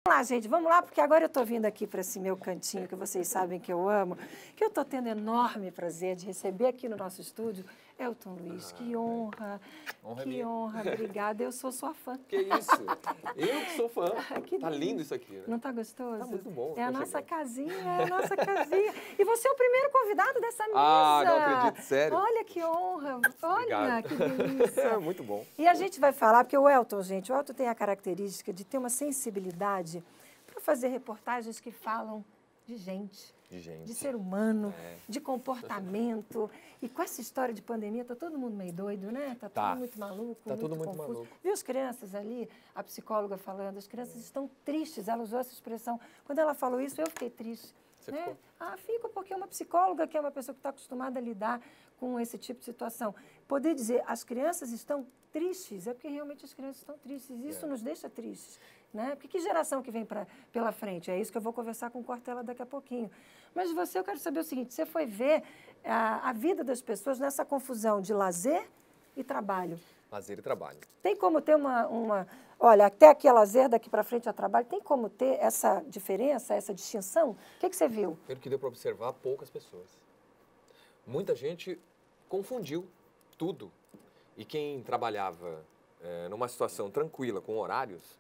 Vamos lá, gente, vamos lá, porque agora eu estou vindo aqui para esse meu cantinho, que vocês sabem que eu amo, que eu estou tendo enorme prazer de receber aqui no nosso estúdio Elton Luiz. Que honra, que honra, obrigada. Eu sou sua fã. Que isso? Eu que sou fã. Que tá lindo isso aqui, né? Não tá gostoso? Tá muito bom. É a nossa casinha, é a nossa casinha. E você é o primeiro convidado dessa mesa. Ah, não acredito, sério. Olha que honra, olha Obrigado. que delícia. É muito bom. E a gente vai falar, porque o Elton, gente, o Elton tem a característica de ter uma sensibilidade para fazer reportagens que falam de gente. De ser humano, de comportamento. E com essa história de pandemia, tá todo mundo meio doido, né? Tá todo muito maluco, tá todo muito confuso. maluco. Viu as crianças ali, a psicóloga falando, as crianças estão tristes, ela usou essa expressão. Quando ela falou isso, eu fiquei triste. Você né? ficou? Ah, fico, porque é uma psicóloga que é uma pessoa que está acostumada a lidar com esse tipo de situação. Poder dizer, as crianças estão tristes, é porque realmente as crianças estão tristes. Isso nos deixa tristes. Né? Porque que geração que vem pela frente? É isso que eu vou conversar com o Cortella daqui a pouquinho. Mas de você, eu quero saber o seguinte, você foi ver a vida das pessoas nessa confusão de lazer e trabalho. Lazer e trabalho. Tem como ter uma... Olha, até aqui é lazer, daqui para frente é trabalho. Tem como ter essa diferença, essa distinção? O que você viu? Pelo que deu para observar, poucas pessoas. Muita gente confundiu tudo. E quem trabalhava numa situação tranquila, com horários,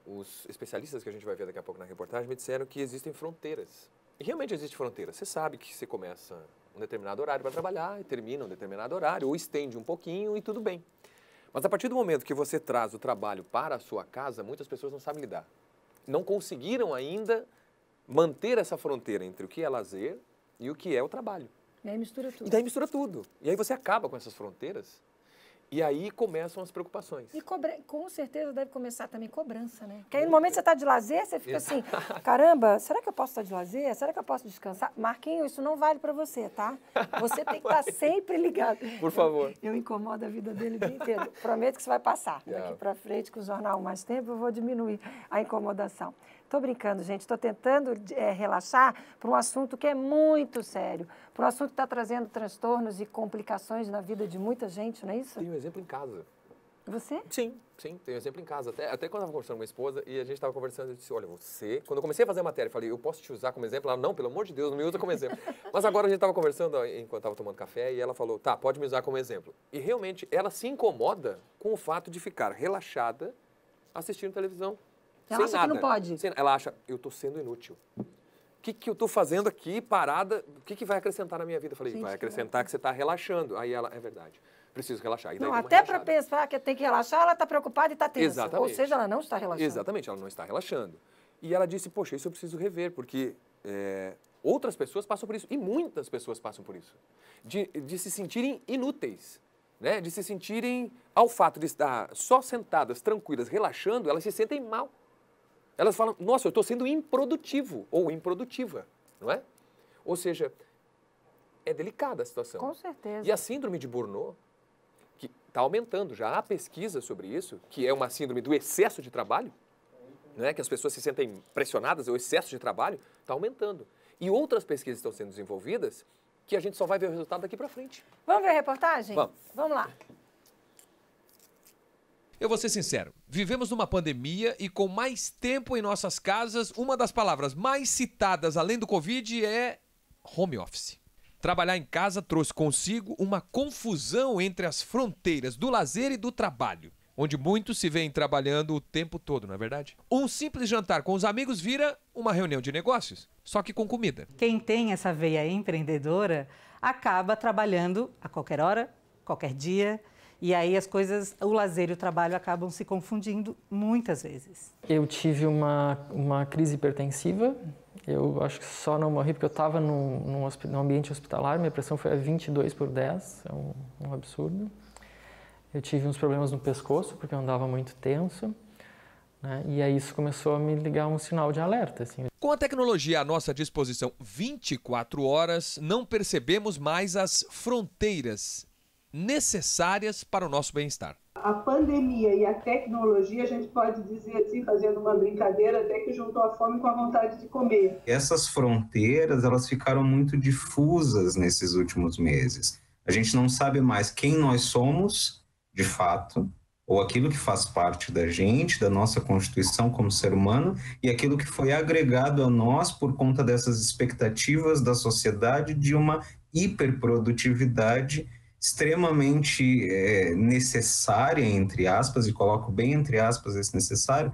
os especialistas que a gente vai ver daqui a pouco na reportagem me disseram que existem fronteiras. E realmente existe fronteira. Você sabe que você começa um determinado horário para trabalhar e termina um determinado horário, ou estende um pouquinho e tudo bem. Mas a partir do momento que você traz o trabalho para a sua casa, muitas pessoas não sabem lidar. Não conseguiram ainda manter essa fronteira entre o que é lazer e o que é o trabalho. E aí mistura tudo. E daí mistura tudo. E aí você acaba com essas fronteiras. E aí começam as preocupações. E com certeza deve começar também cobrança, né? Porque aí no momento que você está de lazer, você fica assim, caramba, será que eu posso estar de lazer? Será que eu posso descansar? Marquinhos, isso não vale para você, tá? Você tem que estar sempre ligado. Por favor. Eu incomodo a vida dele o dia inteiro. Prometo que isso vai passar. Daqui para frente, com o jornal mais tempo, eu vou diminuir a incomodação. Estou brincando, gente. Estou tentando relaxar para um assunto que é muito sério. Para um assunto que está trazendo transtornos e complicações na vida de muita gente, não é isso? Tem um exemplo em casa. Você? Sim, tenho um exemplo em casa. Até quando eu estava conversando com a esposa e a gente estava conversando, eu disse, olha, você... Quando eu comecei a fazer a matéria, eu falei, eu posso te usar como exemplo? Ela, não, pelo amor de Deus, não me usa como exemplo. Mas agora a gente estava conversando enquanto estava tomando café e ela falou, tá, pode me usar como exemplo. E realmente ela se incomoda com o fato de ficar relaxada assistindo televisão. Ela acha que não pode. Ela acha, eu estou sendo inútil. O que eu estou fazendo aqui, parada, o que vai acrescentar na minha vida? Eu falei, vai acrescentar que você está relaxando. Aí ela, é verdade, preciso relaxar. E daí não, até para pensar que tem que relaxar, ela está preocupada e está tensa. Exatamente. Ou seja, ela não está relaxando. Exatamente, ela não está relaxando. E ela disse, poxa, isso eu preciso rever, porque outras pessoas passam por isso. E muitas pessoas passam por isso. De se sentirem inúteis. Né? De se sentirem, ao fato de estar só sentadas, tranquilas, relaxando, elas se sentem mal. Elas falam, nossa, eu estou sendo improdutivo ou improdutiva, não é? Ou seja, é delicada a situação. Com certeza. E a síndrome de Burnout, que está aumentando, já há pesquisa sobre isso, que é uma síndrome do excesso de trabalho, né? Que as pessoas se sentem pressionadas, o excesso de trabalho, está aumentando. E outras pesquisas estão sendo desenvolvidas que a gente só vai ver o resultado daqui para frente. Vamos ver a reportagem? Vamos lá. Eu vou ser sincero, vivemos numa pandemia e com mais tempo em nossas casas, uma das palavras mais citadas além do Covid é home office. Trabalhar em casa trouxe consigo uma confusão entre as fronteiras do lazer e do trabalho, onde muitos se veem trabalhando o tempo todo, não é verdade? Um simples jantar com os amigos vira uma reunião de negócios, só que com comida. Quem tem essa veia empreendedora acaba trabalhando a qualquer hora, qualquer dia. E aí as coisas, o lazer e o trabalho acabam se confundindo muitas vezes. Eu tive uma crise hipertensiva. Eu acho que só não morri porque eu estava num ambiente hospitalar. Minha pressão foi a 22/10, é um absurdo. Eu tive uns problemas no pescoço porque eu andava muito tenso. Né? E aí isso começou a me ligar um sinal de alerta. Assim. Com a tecnologia à nossa disposição 24 horas, não percebemos mais as fronteiras necessárias para o nosso bem-estar. A pandemia e a tecnologia, a gente pode dizer assim, fazendo uma brincadeira, até que juntou a fome com a vontade de comer. Essas fronteiras, elas ficaram muito difusas nesses últimos meses. A gente não sabe mais quem nós somos, de fato, ou aquilo que faz parte da gente, da nossa constituição como ser humano, e aquilo que foi agregado a nós por conta dessas expectativas da sociedade de uma hiperprodutividade extremamente necessária, entre aspas, e coloco bem entre aspas esse necessário,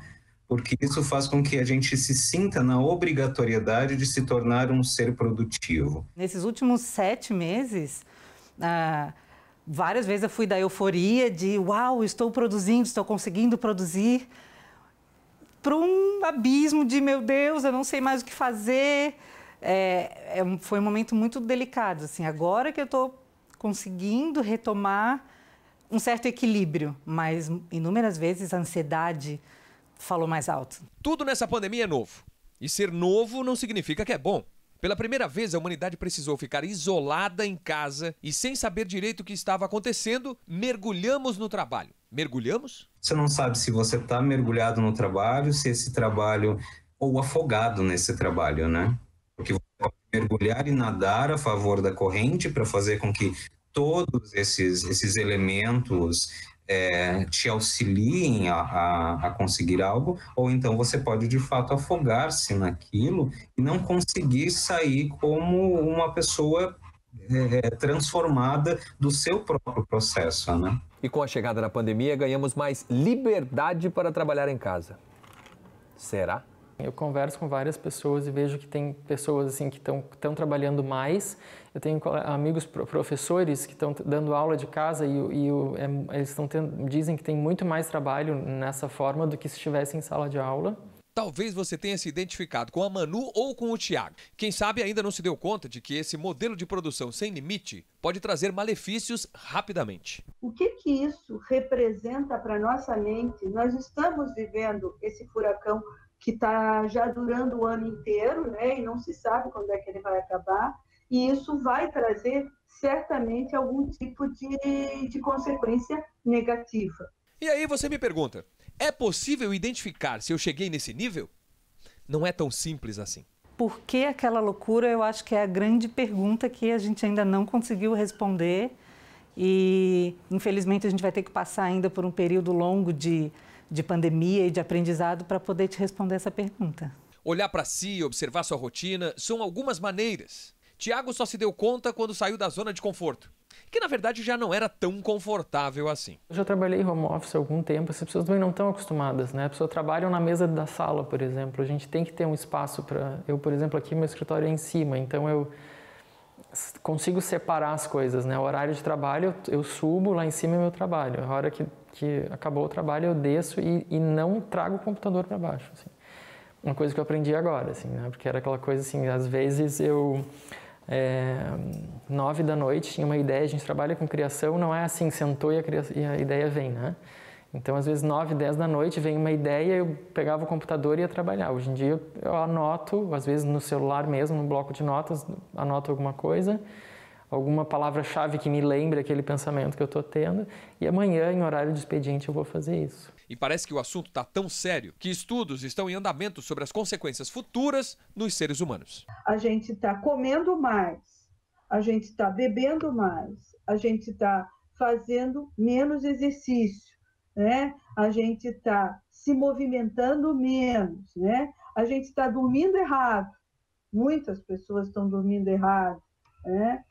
porque isso faz com que a gente se sinta na obrigatoriedade de se tornar um ser produtivo. Nesses últimos 7 meses, várias vezes eu fui da euforia de uau, estou produzindo, estou conseguindo produzir, para um abismo de meu Deus, eu não sei mais o que fazer. Foi um momento muito delicado. Assim, agora que eu estou conseguindo retomar um certo equilíbrio, mas inúmeras vezes a ansiedade falou mais alto. Tudo nessa pandemia é novo. E ser novo não significa que é bom. Pela primeira vez, a humanidade precisou ficar isolada em casa e, sem saber direito o que estava acontecendo, mergulhamos no trabalho. Mergulhamos? Você não sabe se você está mergulhado no trabalho, se esse trabalho, ou afogado nesse trabalho, né? Porque você pode mergulhar e nadar a favor da corrente para fazer com que todos esses elementos te auxiliem a conseguir algo, ou então você pode, de fato, afogar-se naquilo e não conseguir sair como uma pessoa transformada do seu próprio processo, né? E com a chegada da pandemia, ganhamos mais liberdade para trabalhar em casa. Será? Eu converso com várias pessoas e vejo que tem pessoas assim que estão trabalhando mais. Eu tenho amigos professores que estão dando aula de casa e eles dizem que tem muito mais trabalho nessa forma do que se estivesse em sala de aula. Talvez você tenha se identificado com a Manu ou com o Tiago. Quem sabe ainda não se deu conta de que esse modelo de produção sem limite pode trazer malefícios rapidamente. O que isso representa para a nossa mente? Nós estamos vivendo esse furacão que está já durando o ano inteiro, né? E não se sabe quando é que ele vai acabar. E isso vai trazer, certamente, algum tipo de consequência negativa. E aí você me pergunta, é possível identificar se eu cheguei nesse nível? Não é tão simples assim. Por que aquela loucura? Eu acho que é a grande pergunta que a gente ainda não conseguiu responder. E, infelizmente, a gente vai ter que passar ainda por um período longo de pandemia e de aprendizado para poder te responder essa pergunta. Olhar para si, observar sua rotina, são algumas maneiras. Tiago só se deu conta quando saiu da zona de conforto, que na verdade já não era tão confortável assim. Eu já trabalhei home office há algum tempo, as pessoas também não estão acostumadas, né? As pessoas trabalham na mesa da sala, por exemplo. A gente tem que ter um espaço para... Eu, por exemplo, aqui meu escritório é em cima, então eu consigo separar as coisas, né? O horário de trabalho, eu subo, lá em cima é meu trabalho. A hora que acabou o trabalho, eu desço e não trago o computador para baixo, assim. Uma coisa que eu aprendi agora, assim, né? Porque era aquela coisa assim, às vezes eu... 9 da noite, tinha uma ideia, a gente trabalha com criação, não é assim, sentou e a ideia vem, né? Então, às vezes, 9, 10 da noite, vem uma ideia, eu pegava o computador e ia trabalhar. Hoje em dia, eu anoto, às vezes no celular mesmo, no bloco de notas, anoto alguma coisa, alguma palavra-chave que me lembre aquele pensamento que eu estou tendo, e amanhã, em horário de expediente, eu vou fazer isso. E parece que o assunto está tão sério que estudos estão em andamento sobre as consequências futuras nos seres humanos. A gente está comendo mais, a gente está bebendo mais, a gente está fazendo menos exercício, né? A gente está se movimentando menos, né? A gente está dormindo errado, muitas pessoas estão dormindo errado, né?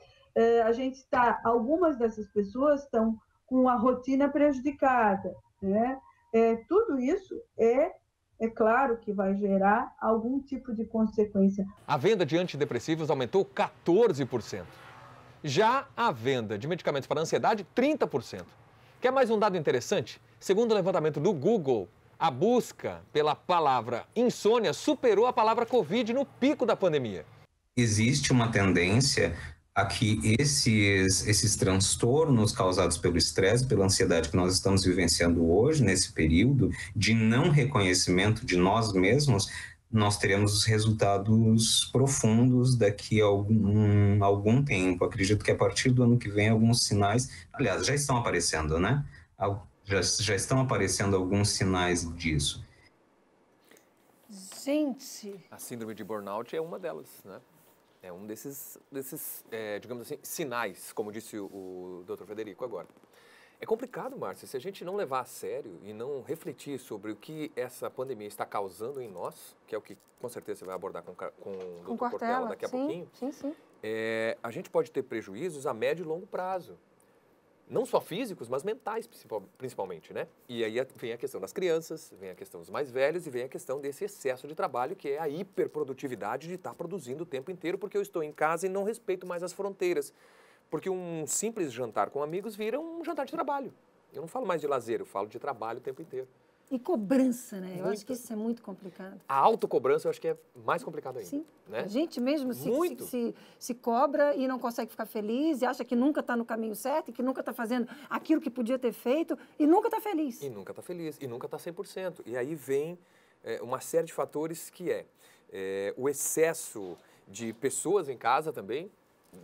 Algumas dessas pessoas estão com a rotina prejudicada, né? Tudo isso é claro que vai gerar algum tipo de consequência. A venda de antidepressivos aumentou 14%. Já a venda de medicamentos para ansiedade, 30%. Quer mais um dado interessante? Segundo o levantamento do Google, a busca pela palavra insônia superou a palavra Covid no pico da pandemia. Existe uma tendência a que esses transtornos causados pelo estresse, pela ansiedade que nós estamos vivenciando hoje, nesse período de não reconhecimento de nós mesmos, nós teremos resultados profundos daqui a algum tempo. Acredito que a partir do ano que vem, alguns sinais, aliás, já estão aparecendo, né? Já estão aparecendo alguns sinais disso. Gente... A síndrome de burnout é uma delas, né? É um desses digamos assim, sinais, como disse o Dr. Frederico agora. É complicado, Márcia, se a gente não levar a sério e não refletir sobre o que essa pandemia está causando em nós, que é o que com certeza você vai abordar com o Dr. Cortella daqui a pouquinho, Sim. a gente pode ter prejuízos a médio e longo prazo. Não só físicos, mas mentais principalmente, né? E aí vem a questão das crianças, vem a questão dos mais velhos e vem a questão desse excesso de trabalho, que é a hiperprodutividade de estar produzindo o tempo inteiro, porque eu estou em casa e não respeito mais as fronteiras. Porque um simples jantar com amigos vira um jantar de trabalho. Eu não falo mais de lazer, eu falo de trabalho o tempo inteiro. E cobrança, né? Eu acho que isso é muito complicado. A autocobrança eu acho que é mais complicado ainda. Sim. Né? A gente mesmo Muito. se cobra e não consegue ficar feliz e acha que nunca está no caminho certo e que nunca está fazendo aquilo que podia ter feito e nunca está feliz. E nunca está feliz, e nunca está 100%. E aí vem uma série de fatores que o excesso de pessoas em casa também,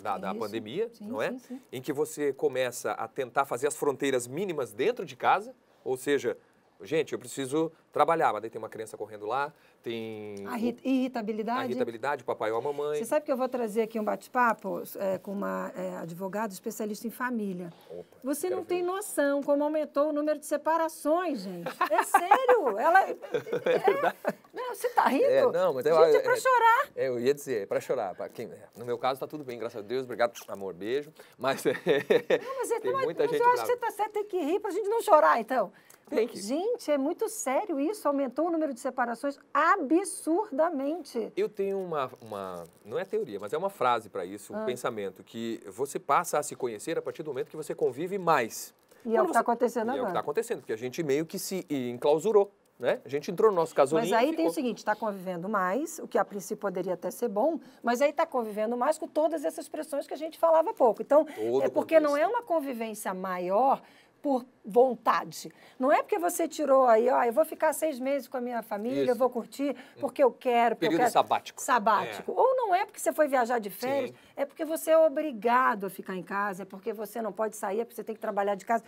da pandemia, sim, não é? Sim. Em que você começa a tentar fazer as fronteiras mínimas dentro de casa, ou seja, gente, eu preciso trabalhar, mas daí tem uma criança correndo lá, tem A irritabilidade. a irritabilidade, o papai ou a mamãe. Você sabe que eu vou trazer aqui um bate-papo com uma advogada especialista em família. Opa, Você quero não tem ver. noção como aumentou o número de separações, gente. É sério. Ela, verdade. Não, você tá rindo? Não, mas gente, é pra chorar. Eu ia dizer, é pra chorar. No meu caso, tá tudo bem, graças a Deus. Obrigado, amor, beijo. Mas Não, mas, tem muita gente eu acho brava. que você tá certo, tem que rir pra gente não chorar, então. Tem que. Gente, é muito sério isso. Aumentou o número de separações absurdamente. Eu tenho não é teoria, mas é uma frase para isso, um pensamento, que você passa a se conhecer a partir do momento que você convive mais. E é o que está acontecendo E é o que está agora. acontecendo, porque a gente meio que se enclausurou, né? A gente entrou no nosso casulinho. Mas aí e tem ficou. o seguinte, está convivendo mais, o que a princípio poderia até ser bom, mas aí está convivendo mais com todas essas pressões que a gente falava há pouco. Então, Todo é porque não é contexto. uma convivência maior por vontade. Não é porque você tirou aí, ó, eu vou ficar 6 meses com a minha família, Isso. eu vou curtir porque eu quero. Porque Período eu quero. sabático. Sabático. Ou não é porque você foi viajar de férias, Sim. é porque você é obrigado a ficar em casa, é porque você não pode sair, é porque você tem que trabalhar de casa.